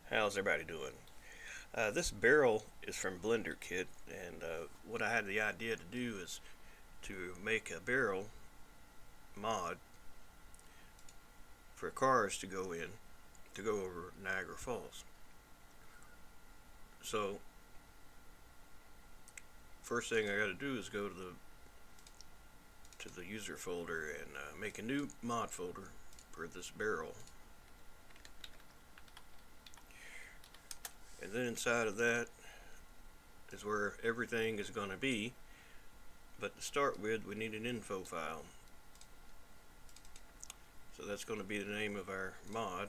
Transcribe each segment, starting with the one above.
How's everybody doing? This barrel is from Blender Kit, and what I had the idea to do is to make a barrel mod for cars to go in to go over Niagara Falls. So, first thing I got to do is go to the user folder and make a new mod folder for this barrel. And then inside of that is where everything is going to be. But to start with, we need an info file. So that's going to be the name of our mod.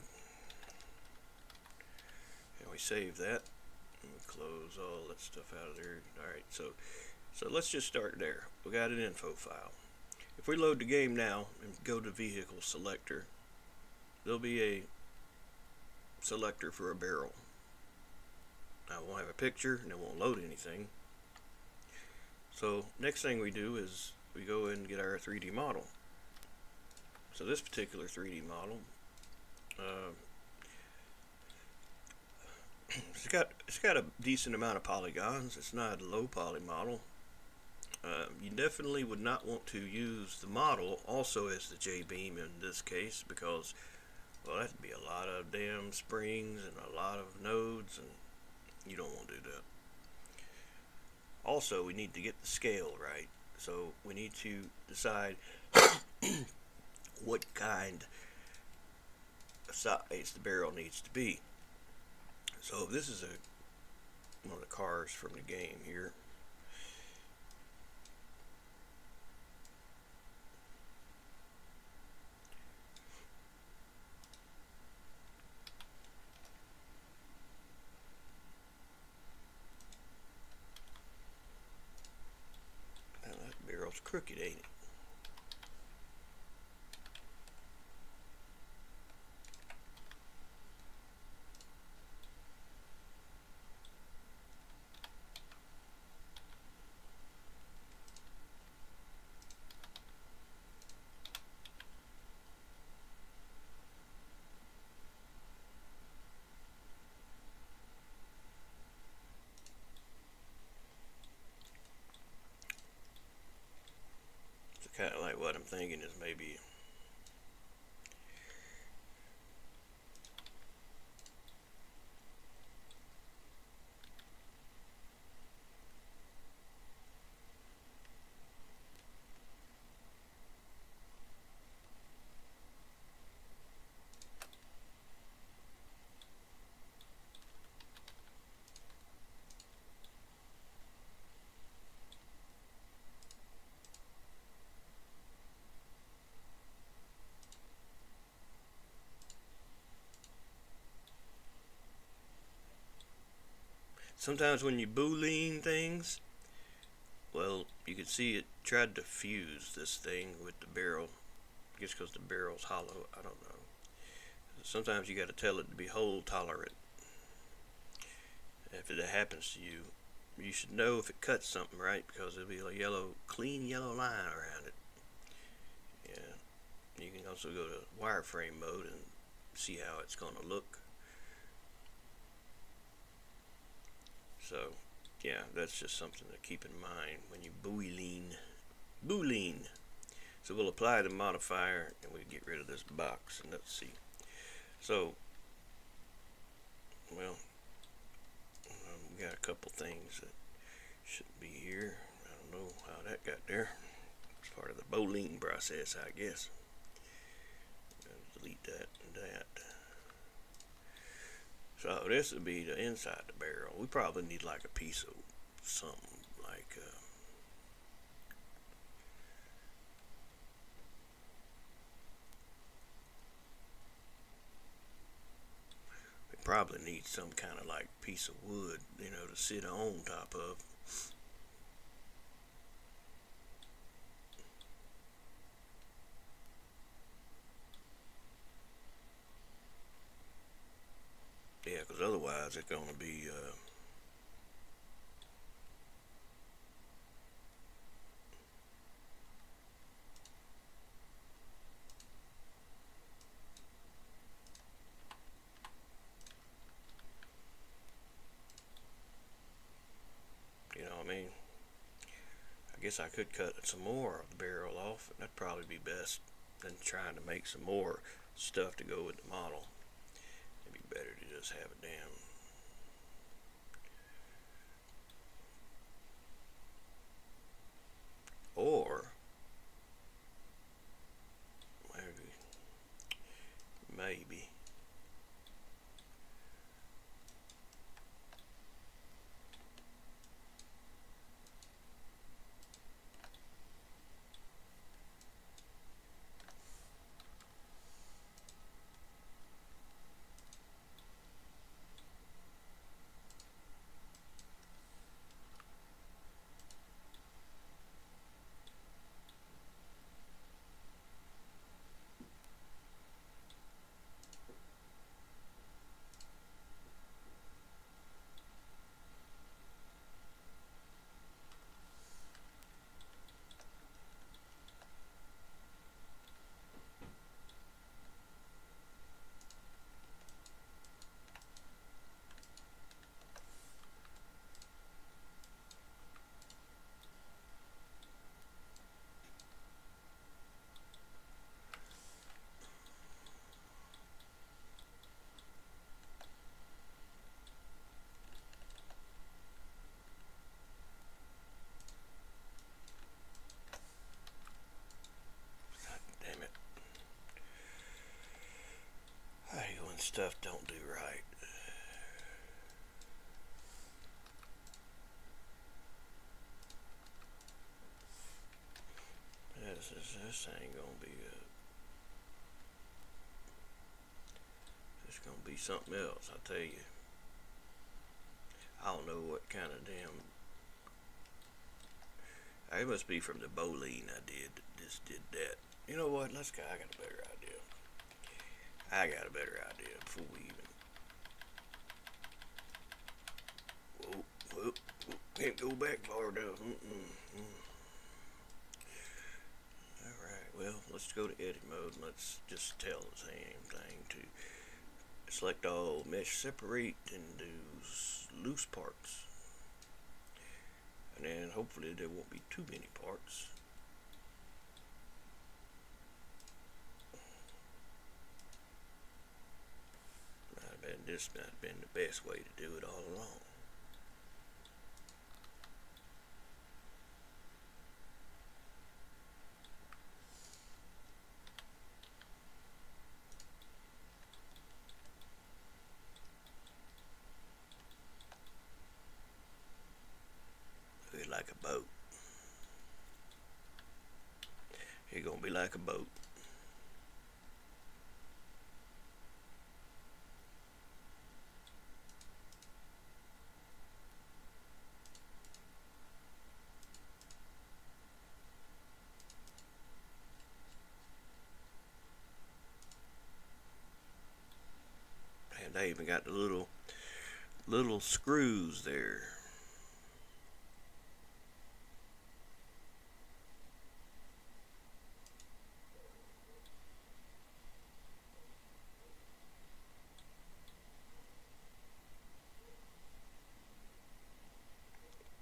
And we save that. And we close all that stuff out of there. Alright, so let's just start there. We got an info file. If we load the game now and go to vehicle selector, there'll be a selector for a barrel. Now it won't have a picture and it won't load anything. So next thing we do is we go and get our 3D model. So this particular 3D model, it's got a decent amount of polygons. It's not a low poly model. You definitely would not want to use the model also as the Jbeam in this case, because well, that'd be a lot of damn springs and a lot of nodes, and you don't want to do that. Also, we need to get the scale right. So we need to decide what kind of size the barrel needs to be. So this is one of the cars from the game here. Now that barrel's crooked, ain't it? So kind of like what I'm thinking is maybe sometimes when you boolean things, well, you can see it tried to fuse this thing with the barrel. I guess because the barrel's hollow, I don't know. Sometimes you got to tell it to be hole tolerant. If it happens to you, you should know if it cuts something, right? Because there'll be a clean yellow line around it. Yeah. You can also go to wireframe mode and see how it's going to look. So, yeah, that's just something to keep in mind when you boolean. So we'll apply the modifier and we get rid of this box, and let's see. So, well, we got a couple things that shouldn't be here. I don't know how that got there. It's part of the boolean process, I guess. Delete that and that. So this would be the inside the barrel. We probably need like a piece of something like we probably need some kind of like piece of wood, to sit on top of. Yeah, because otherwise it's going to be guess I could cut some more of the barrel off. That'd probably be best than trying to make some more stuff to go with the model. It'd be better to just have it down. Or maybe stuff don't do right. This ain't gonna be good. It's gonna be something else, I tell you. I don't know what kind of damn. It must be from the bowline I just did that. You know what? I got a better idea. I got a better idea before we even. Whoa, can't go back far enough. Alright, well, let's go to edit mode and let's just tell the same thing to select all, mesh separate, and do loose parts. And then hopefully there won't be too many parts. This might have been the best way to do it all along. Look like a boat. It's gonna be like a boat. And they even got the little screws there.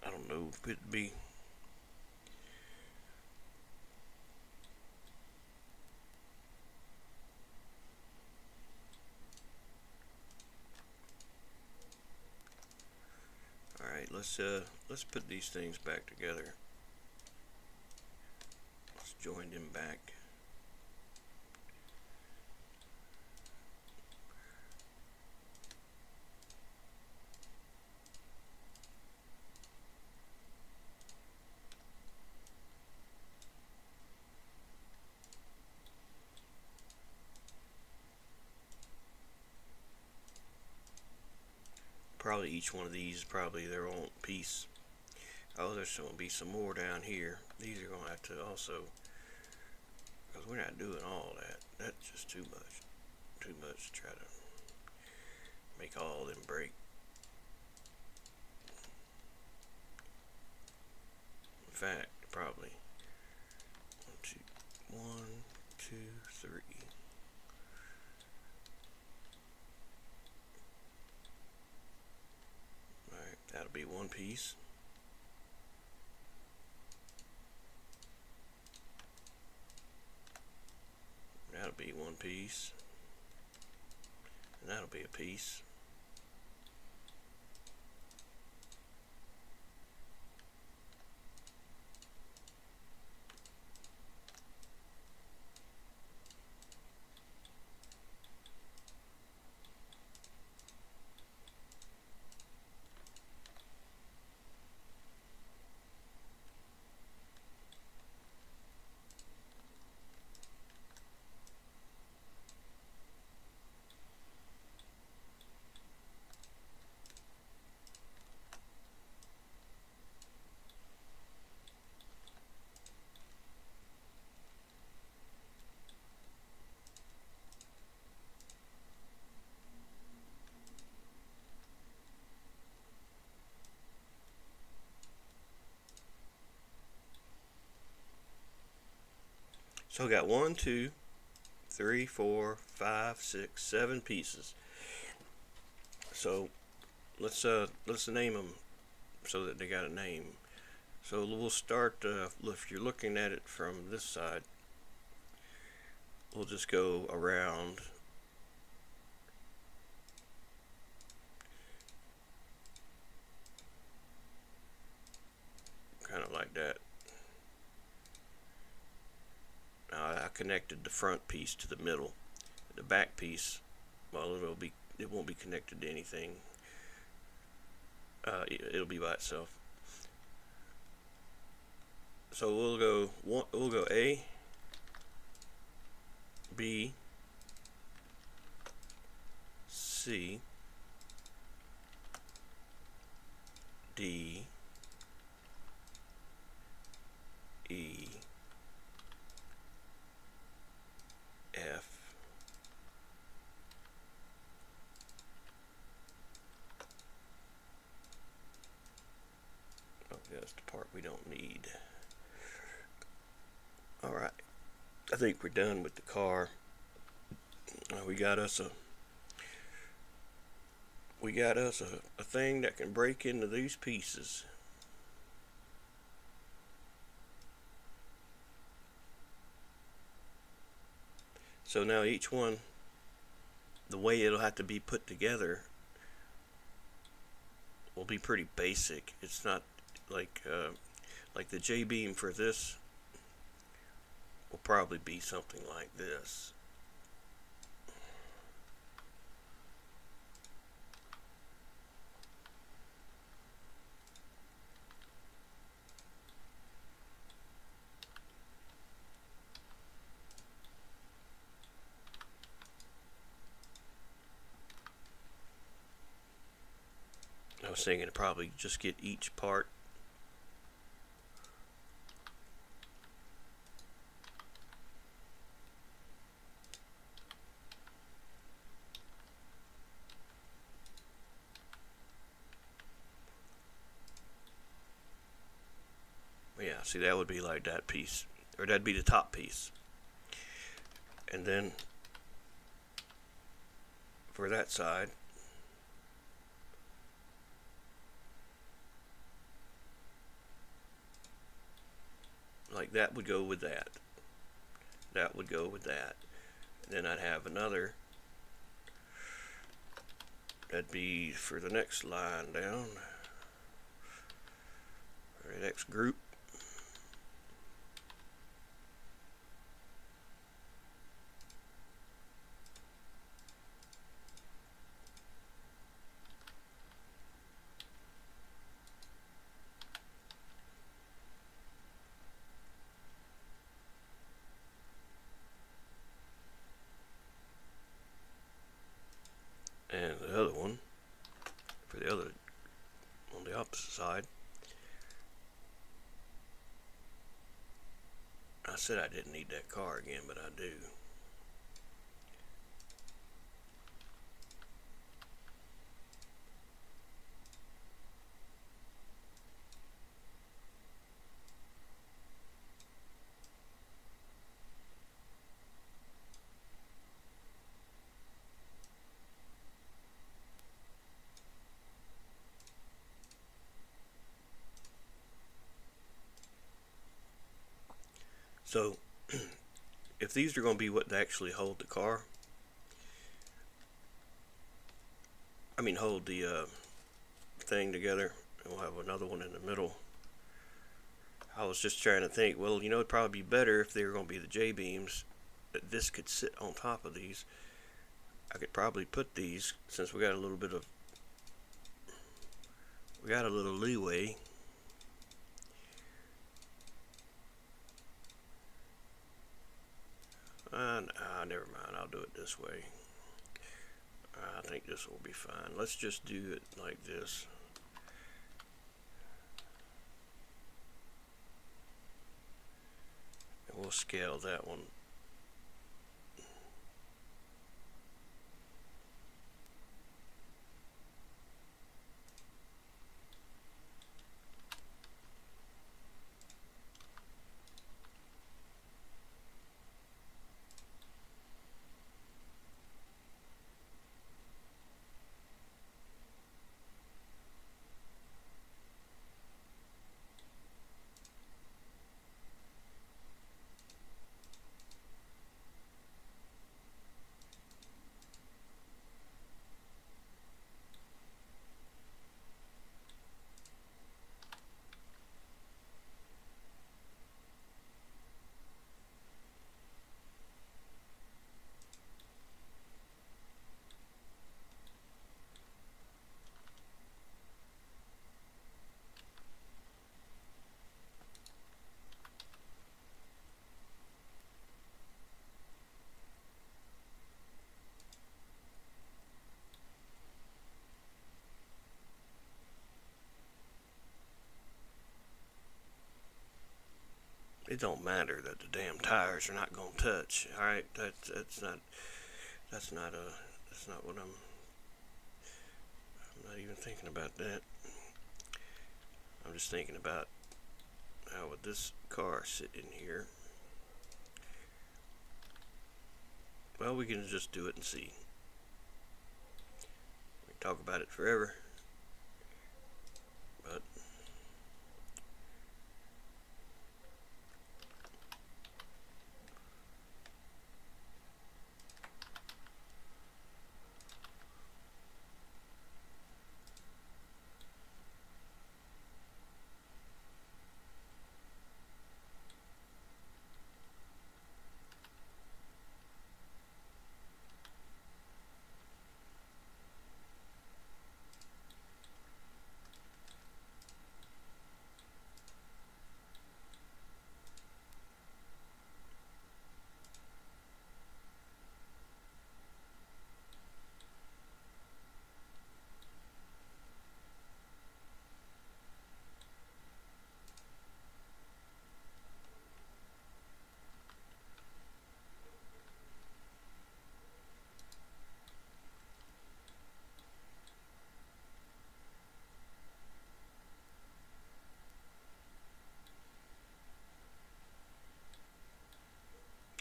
I don't know if it'd be. Alright, let's put these things back together. Let's join them back. Probably each one of these is probably their own piece. Oh, there's going to be some more down here. These are going to have to also, because we're not doing all that. That's just too much. Too much to try to make all of them break. In fact, probably 1, 2, 3. Alright, that'll be one piece. piece, and that'll be a piece. So I got 1, 2, 3, 4, 5, 6, 7 pieces. So let's name them so that they got a name. So we'll start, if you're looking at it from this side, we'll just go around kind of like that. Now I connected the front piece to the middle. The back piece, well, it won't be connected to anything. It'll be by itself. So we'll go A, B, C, D, E, F, oh, that's the part we don't need. Alright, I think we're done with the car. We got us a thing that can break into these pieces. So now each one, the way it'll have to be put together will be pretty basic. It's not like the Jbeam for this will probably be something like this. I was thinking to probably just get each part yeah, see, that would be like that piece, or that'd be the top piece. And then for that side, like that would go with that. That would go with that. And then I'd have another. That'd be for the next line down, or the next group. And the other one, for the other, on the opposite side. I said I didn't need that car again, but I do. So if these are going to be what actually hold the car, I mean hold the thing together, and we'll have another one in the middle. I was just trying to think, well, you know, it'd probably be better if they were going to be the Jbeams, that this could sit on top of these. I could probably put these, since we got a little leeway. Never mind, I'll do it this way. I think this will be fine. Let's just do it like this. And we'll scale that one. It don't matter that the damn tires are not gonna touch. All right, that's not what I'm not even thinking about that. I'm just thinking about how would this car sit in here. Well, we can just do it and see. We can talk about it forever, but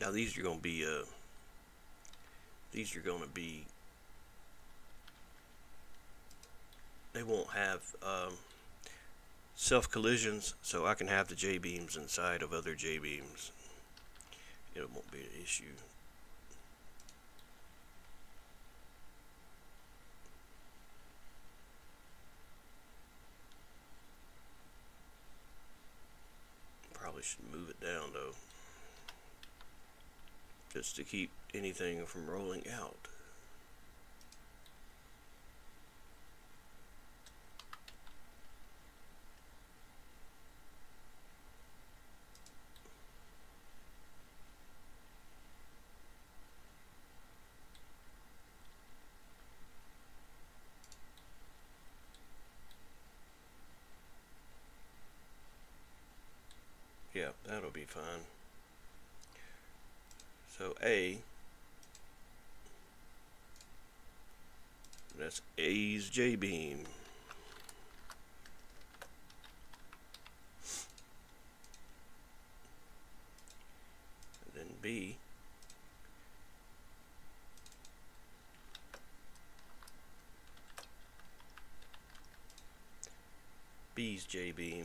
now these are going to be they won't have self collisions, so I can have the Jbeams inside of other Jbeams. It won't be an issue. Probably should move it down though, just to keep anything from rolling out. Yeah, that'll be fine. So that's A's Jbeam. And then B's Jbeam.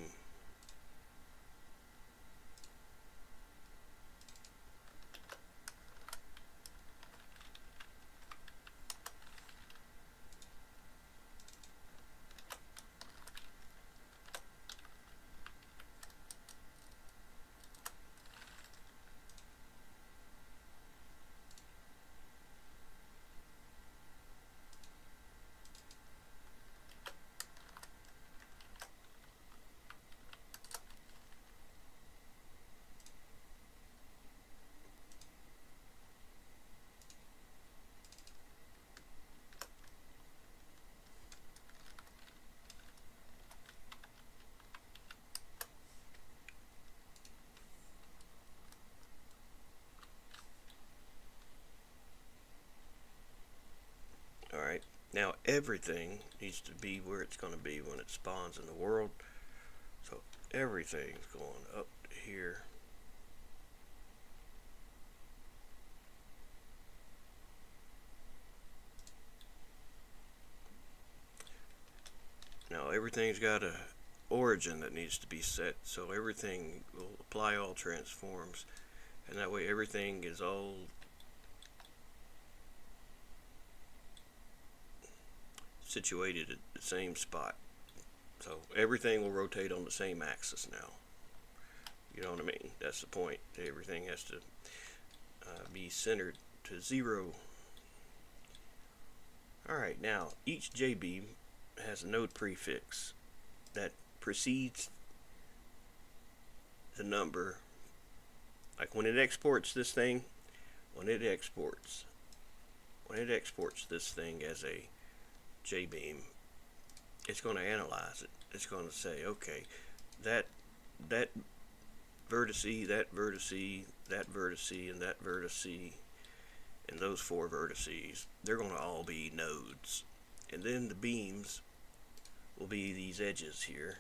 Now everything needs to be where it's going to be when it spawns in the world. So everything's going up to here. Now everything's got a origin that needs to be set, so everything will apply all transforms, and that way everything is all situated at the same spot. So everything will rotate on the same axis now. You know what I mean? That's the point. Everything has to be centered to 0. Alright, now each Jbeam has a node prefix that precedes the number. Like when it exports this thing, when it exports this thing as a Jbeam, it's going to analyze it. It's going to say, okay, that vertice, that vertice, that vertice, and that vertice, and those 4 vertices, they're going to all be nodes. And then the beams will be these edges here,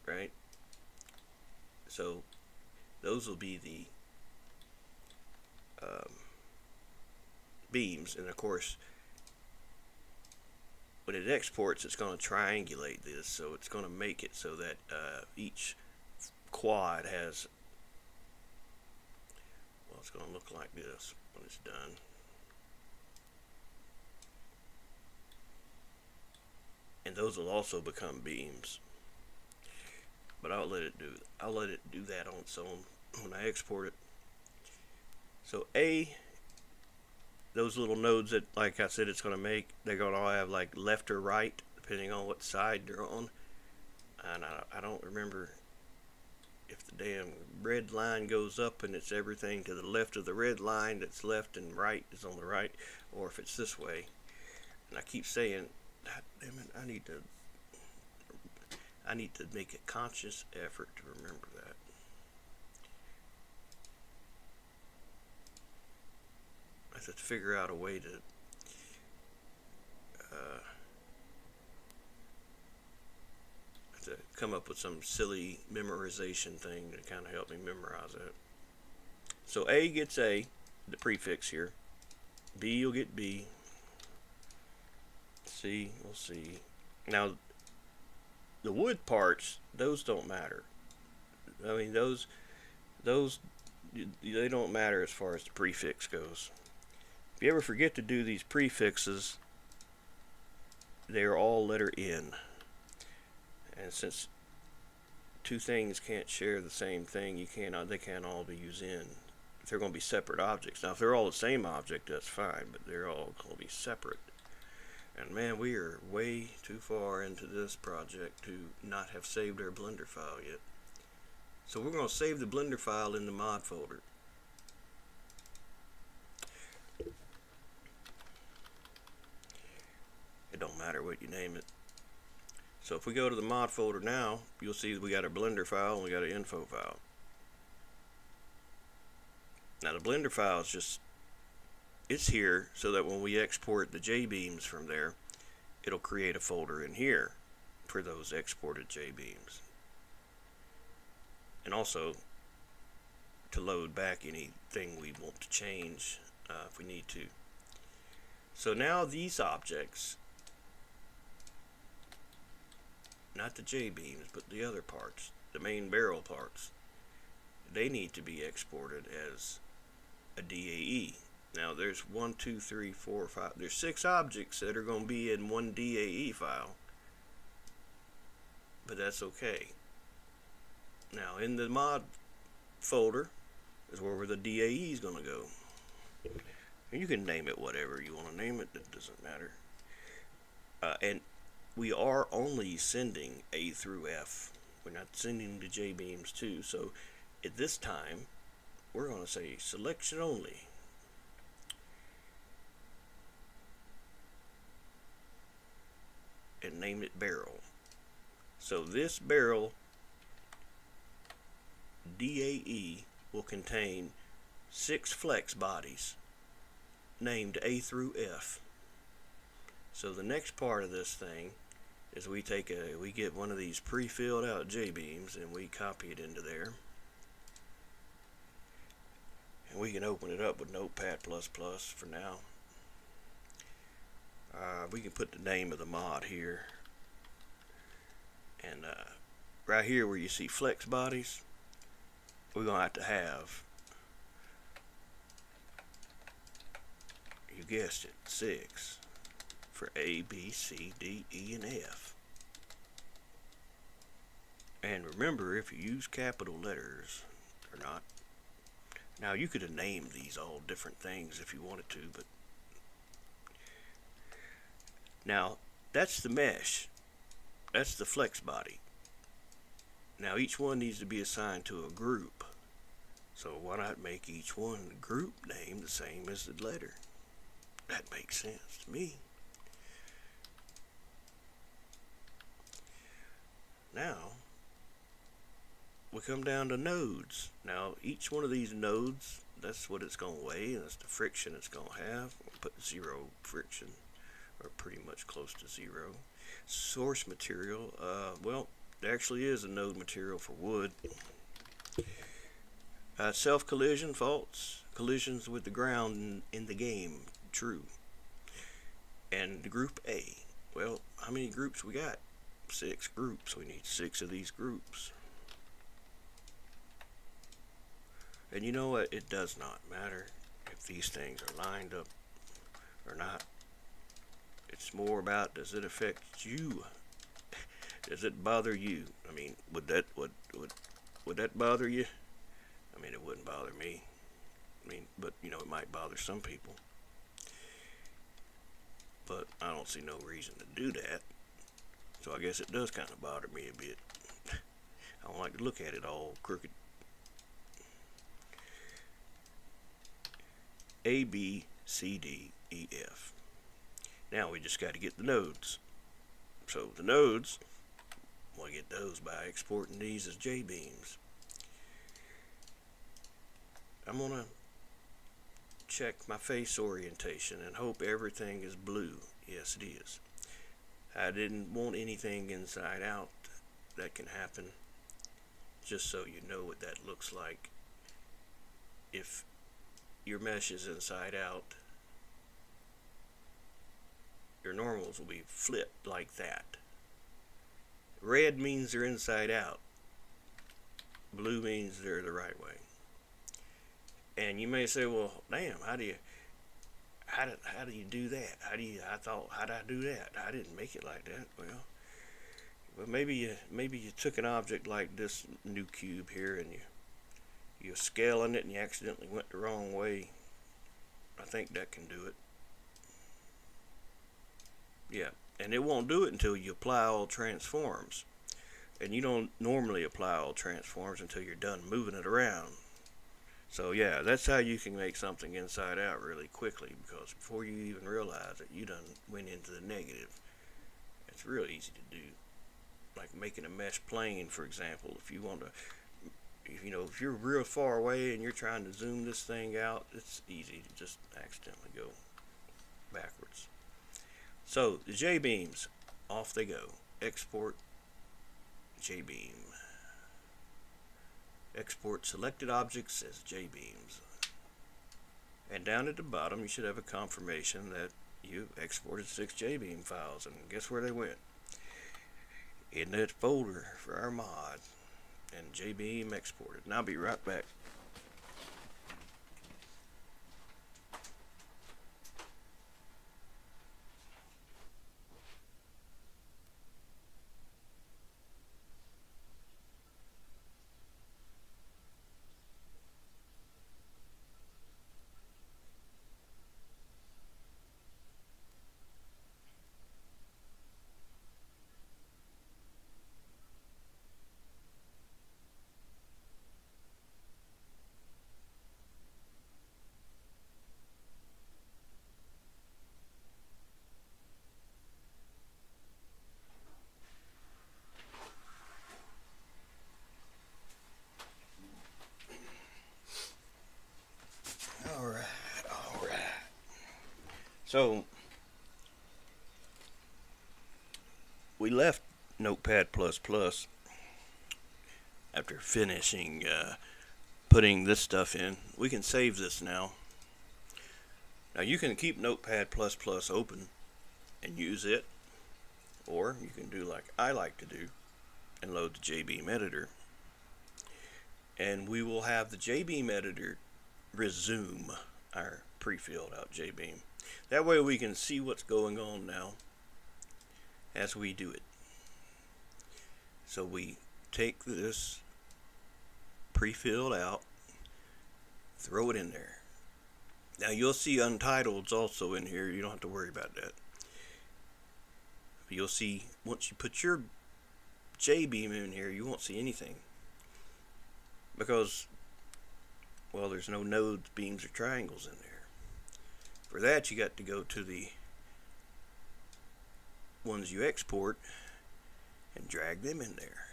right? So those will be the beams, and of course when it exports it's going to triangulate this, so it's going to make it so that each quad has, well, it's going to look like this when it's done. And those will also become beams, but I'll let it do that on its own when I export it. So those little nodes that, like I said, it's going to make, they're going to all have like left or right depending on what side they're on. And I don't remember if the damn red line goes up and it's everything to the left of the red line that's left and right is on the right, or if it's this way. And I keep saying, God damn it, I need to make a conscious effort to remember that. I have to figure out a way to come up with some silly memorization thing to kind of help me memorize it. So A gets A, the prefix here. B will get B. C will C. Now the wood parts, those don't matter. I mean, those they don't matter as far as the prefix goes. If you ever forget to do these prefixes, they are all letter N. And since two things can't share the same thing, they can't all be used in. If they're going to be separate objects. Now, if they're all the same object, that's fine, but they're all going to be separate. And man, we are way too far into this project to not have saved our Blender file yet. So we're going to save the Blender file in the mod folder. It don't matter what you name it. So if we go to the mod folder now, you'll see that we got our Blender file and we got an info file. Now the Blender file is just, it's here so that when we export the Jbeams from there, it'll create a folder in here for those exported Jbeams. And also to load back anything we want to change if we need to. So now these objects, not the Jbeams, but the other parts, the main barrel parts, they need to be exported as a DAE. Now there's 1, 2, 3, 4, 5, there's 6 objects that are going to be in one DAE file, but that's okay. Now in the mod folder is where the DAE is going to go. And you can name it whatever you want to name it, it doesn't matter. And we are only sending A through F. We're not sending the Jbeams too. So at this time, we're going to say selection only. And name it barrel. So this barrel DAE will contain 6 flex bodies. named A through F. So the next part of this thing is we get one of these pre-filled out Jbeams and we copy it into there. And we can open it up with Notepad++ for now. We can put the name of the mod here. And right here where you see flex bodies, we're going to have, you guessed it, 6 for A, B, C, D, E, and F. And remember, if you use capital letters or not, now you could have named these all different things if you wanted to, but now that's the mesh. That's the flex body. Now each one needs to be assigned to a group. So why not make each one group name the same as the letter? That makes sense to me. Now we come down to nodes. Now each one of these nodes, that's what it's going to weigh, and that's the friction it's going to have. We'll put 0 friction, or pretty much close to 0. Source material, well, there actually is a node material for wood. Self-collision, false. Collisions with the ground in the game, true. And the group A, well, how many groups we got? 6 groups. We need 6 of these groups. And you know what? It does not matter if these things are lined up or not. It's more about, does it affect you? Does it bother you? I mean, would that bother you? I mean, it wouldn't bother me. I mean, but you know, it might bother some people. But I don't see no reason to do that. So I guess it does kind of bother me a bit. I don't like to look at it all crooked. A, B, C, D, E, F. Now we just got to get the nodes. So the nodes, we'll get those by exporting these as Jbeams. I'm going to check my face orientation and hope everything is blue. Yes, it is. I didn't want anything inside out. That can happen. Just so you know what that looks like. If your mesh is inside out, your normals will be flipped like that. Red means they're inside out. Blue means they're the right way. And you may say, well, damn, how do you do that? How did I do that? I didn't make it like that. Well, maybe you took an object like this new cube here and you're scaling it and you accidentally went the wrong way. I think that can do it. Yeah, and it won't do it until you apply all transforms. And you don't normally apply all transforms until you're done moving it around. So yeah, that's how you can make something inside out really quickly, because before you even realize it, you done went into the negative. It's real easy to do. Like making a mesh plane, for example. If you want to, if you're real far away and you're trying to zoom this thing out, it's easy to just accidentally go backwards. So the Jbeams, off they go. Export Jbeam. Export selected objects as Jbeams. And down at the bottom you should have a confirmation that you exported 6 Jbeam files, and guess where they went? In that folder for our mod. And Jbeam exported. And I'll be right back. So we left Notepad++ after finishing putting this stuff in. We can save this now. Now you can keep Notepad++ open and use it, or you can do like I like to do and load the Jbeam editor. And we will have the Jbeam editor resume our pre-filled out Jbeam. That way we can see what's going on now as we do it. So we take this pre-filled out, throw it in there. Now you'll see untitled's also in here. You don't have to worry about that. You'll see once you put your Jbeam in here, you won't see anything, because, well, there's no nodes, beams, or triangles in there. For that, you got to go to the ones you export and drag them in there.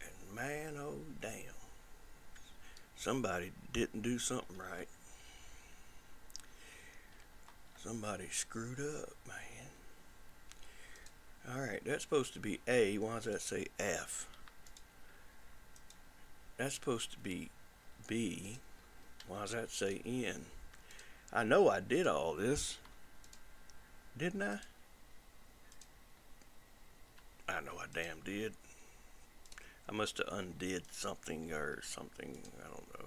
And man, oh damn, somebody didn't do something right. Somebody screwed up, man. Alright, that's supposed to be A. Why does that say F? That's supposed to be B. Why does that say N? I know I did all this. Didn't I? I know I damn did. I must have undid something or something. I don't know.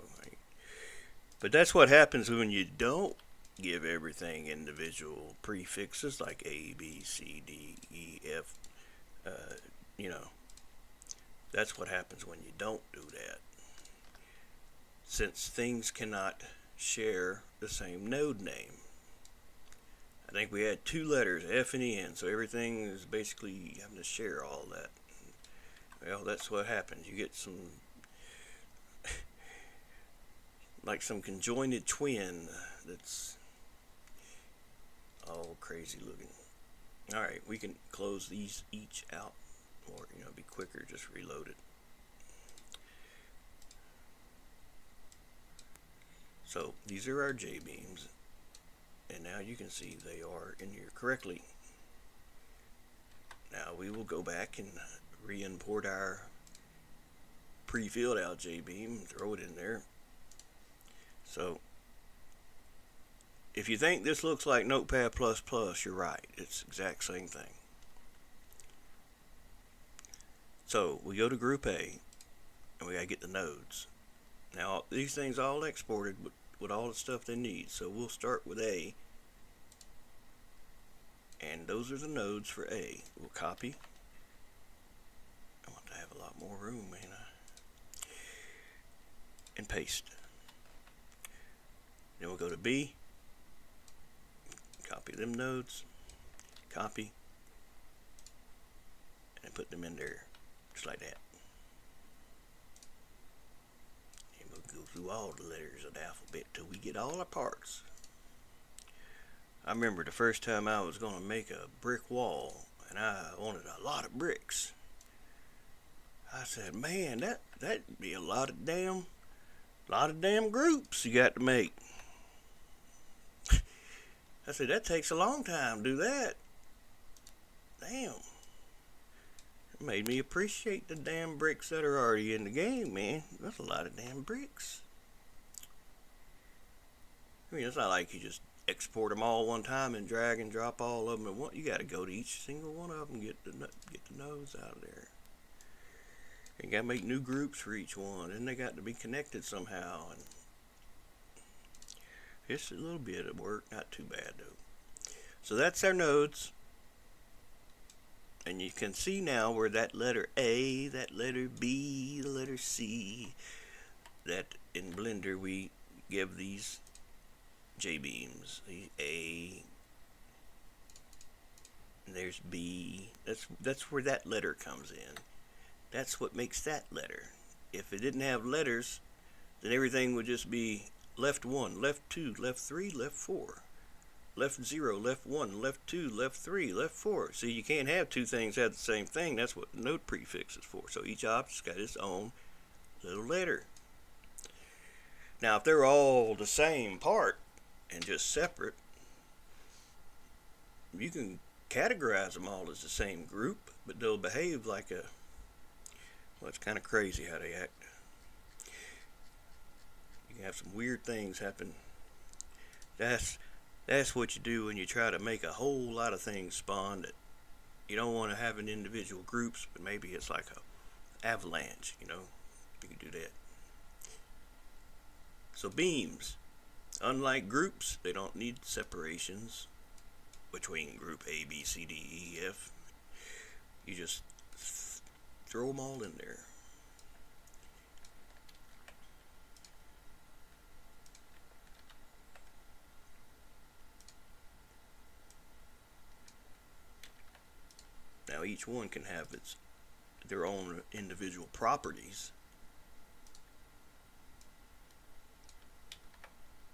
But that's what happens when you don't give everything individual prefixes like A, B, C, D, E, F. You know, that's what happens when you don't do that. Since things cannot share the same node name. I think we had two letters, F and N, so everything is basically having to share all that. Well, that's what happens. You get some, like some conjoined twin that's all crazy looking. Alright, we can close these each out, or, you know, be quicker, just reload it. So these are our Jbeams, and now you can see they are in here correctly. Now we will go back and re-import our pre-filled out Jbeam and throw it in there. So if you think this looks like Notepad++, you're right. It's the exact same thing. So we go to Group A, and we gotta get the nodes. Now these things all exported with all the stuff they need. So we'll start with A, and those are the nodes for A. We'll copy. I want to have a lot more room, man. And paste. Then we'll go to B, copy them nodes, copy, and put them in there, just like that. And we'll go through all the letters of the alphabet till we get all our parts. I remember the first time I was going to make a brick wall, and I wanted a lot of bricks. I said, man, that'd be a lot of damn groups you got to make. I said, that takes a long time to do that. Damn. It made me appreciate the damn bricks that are already in the game, man. That's a lot of damn bricks. I mean, it's not like you just export them all one time and drag and drop all of them at once. You got to go to each single one of them and get the nodes out of there. You got to make new groups for each one, and they got to be connected somehow. And it's a little bit of work, not too bad though. So that's our nodes. And you can see now where that letter A, that letter B, the letter C, that in Blender we give these Jbeams. The A, and there's B. That's where that letter comes in. That's what makes that letter. If it didn't have letters, then everything would just be left 1, left 2, left 3, left 4. Left 0, left 1, left 2, left 3, left 4. See, you can't have two things have the same thing. That's what the node prefix is for. So each object's got its own little letter. Now, if they're all the same part, and just separate, you can categorize them all as the same group, but they'll behave like a, well, it's kind of crazy how they act. You can have some weird things happen. That's what you do when you try to make a whole lot of things spawn that you don't want to have in individual groups, but maybe it's like a avalanche, you know. You can do that. So beams, unlike groups, they don't need separations between group A, B, C, D, E, F. You just throw them all in there. Now each one can have their own individual properties,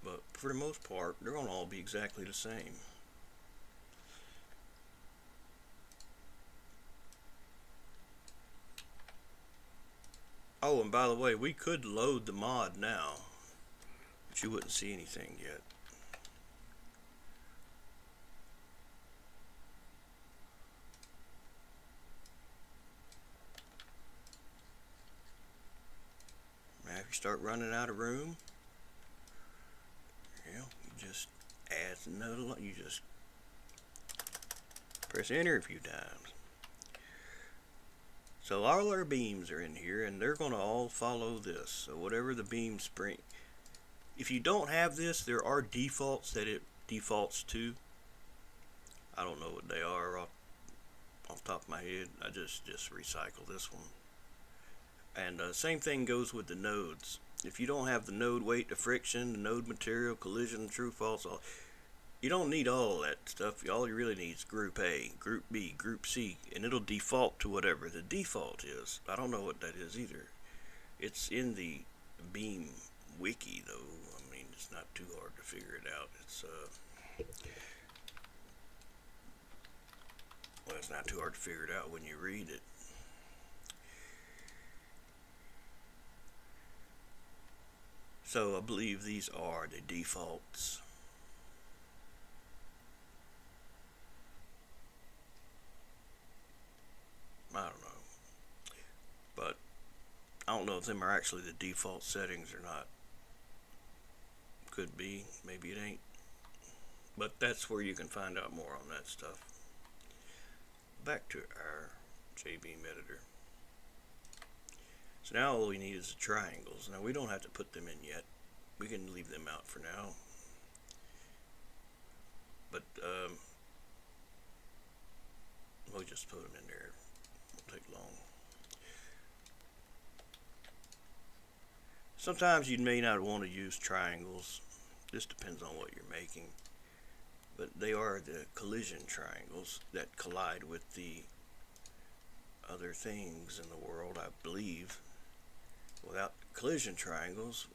but for the most part, they're going to all be exactly the same. Oh, and by the way, we could load the mod now, but you wouldn't see anything yet. Now, if you start running out of room, you just add another line. You just press enter a few times. So all our beams are in here, and they're going to all follow this. So whatever the beam spring, if you don't have this, there are defaults that it defaults to. I don't know what they are off the top of my head. I just recycle this one. And same thing goes with the nodes. If you don't have the node weight, the friction, the node material, collision, true, false, you don't need all that stuff. All you really need is group A, group B, group C, and it'll default to whatever the default is. I don't know what that is either. It's in the Beam wiki though. I mean, it's not too hard to figure it out. It's not too hard to figure it out when you read it. So I believe these are the defaults. I don't know, but I don't know if them are actually the default settings or not. Could be, maybe it ain't, but that's where you can find out more on that stuff. Back to our Jbeam editor. So now all we need is the triangles. Now we don't have to put them in yet. We can leave them out for now. But we'll just put them in there. It won't take long. Sometimes you may not want to use triangles. This depends on what you're making. But they are the collision triangles that collide with the other things in the world, I believe. Without collision triangles,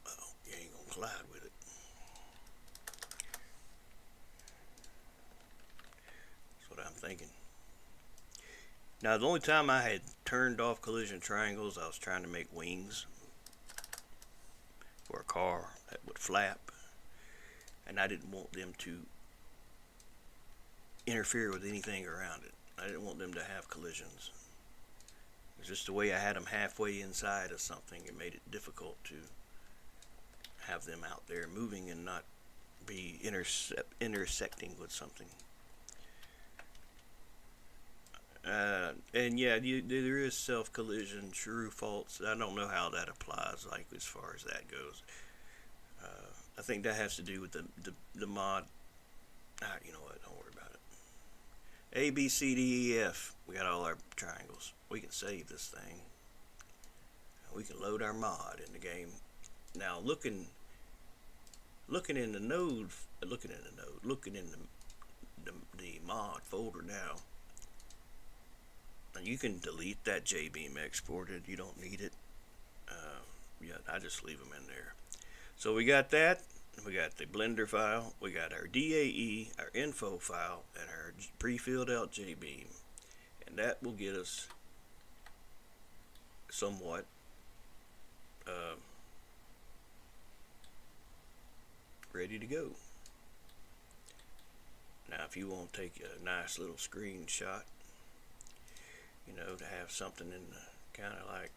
well, you ain't gonna collide with it. That's what I'm thinking. Now, the only time I had turned off collision triangles, I was trying to make wings for a car that would flap, and I didn't want them to interfere with anything around it. I didn't want them to have collisions. It's just the way I had them halfway inside of something. It made it difficult to have them out there moving and not be intersecting with something. And yeah, there is self-collision, true, false. I don't know how that applies, like as far as that goes. I think that has to do with the mod. You know what? Don't worry about it. A, B, C, D, E, F. We got all our triangles. We can save this thing. We can load our mod in the game. Now looking in the node, looking in the mod folder now. You can delete that Jbeam exported. You don't need it. Yeah, I just leave them in there. So we got that. We got the Blender file. We got our DAE, our info file, and our pre-filled out Jbeam. And that will get us somewhat ready to go. Now if you want to take a nice little screenshot, you know, to have something in the kind of like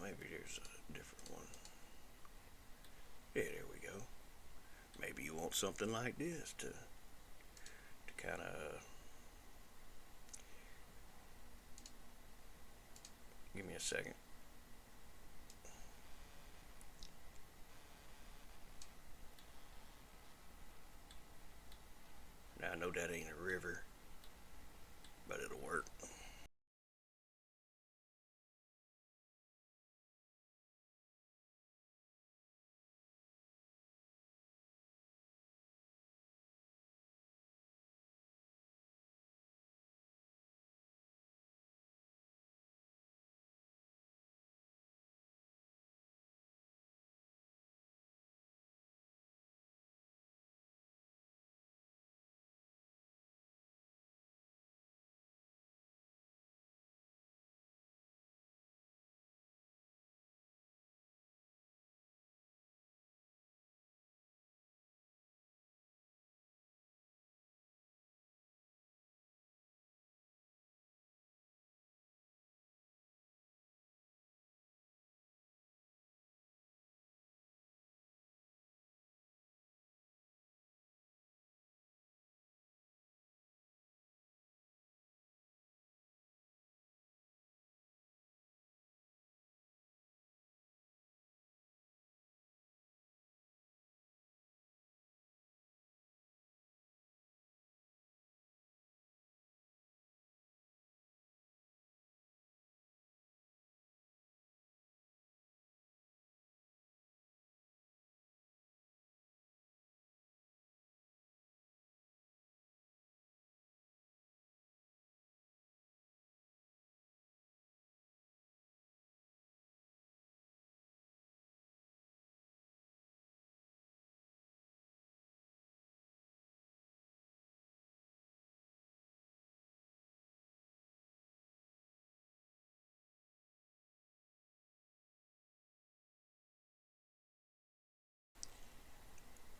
maybe there's a different one. Yeah, there we go. Maybe you want something like this to kind of give me a second. Now I know that ain't a river, but it'll work.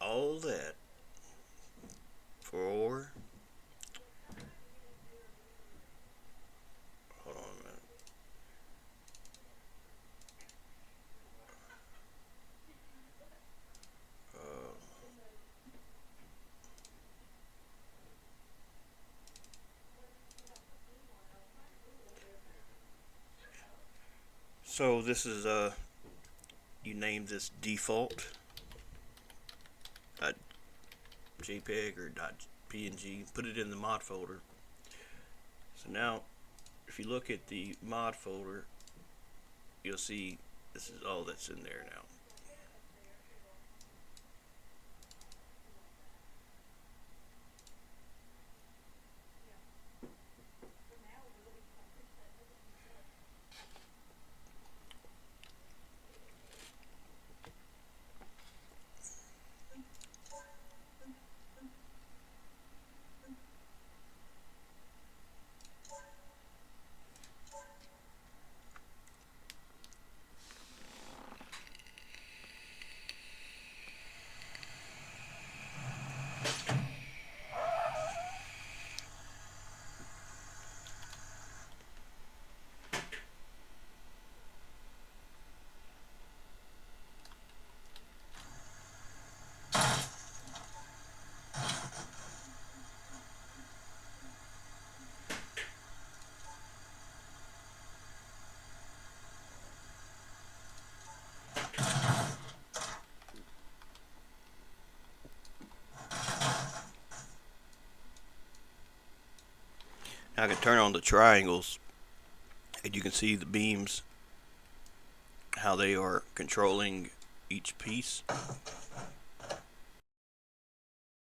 All that for, hold on a minute. So this is you name this default .jpeg or .png, put it in the mod folder. So now if you look at the mod folder, you'll see this is all that's in there now. Now I can turn on the triangles and you can see the beams, how they are controlling each piece.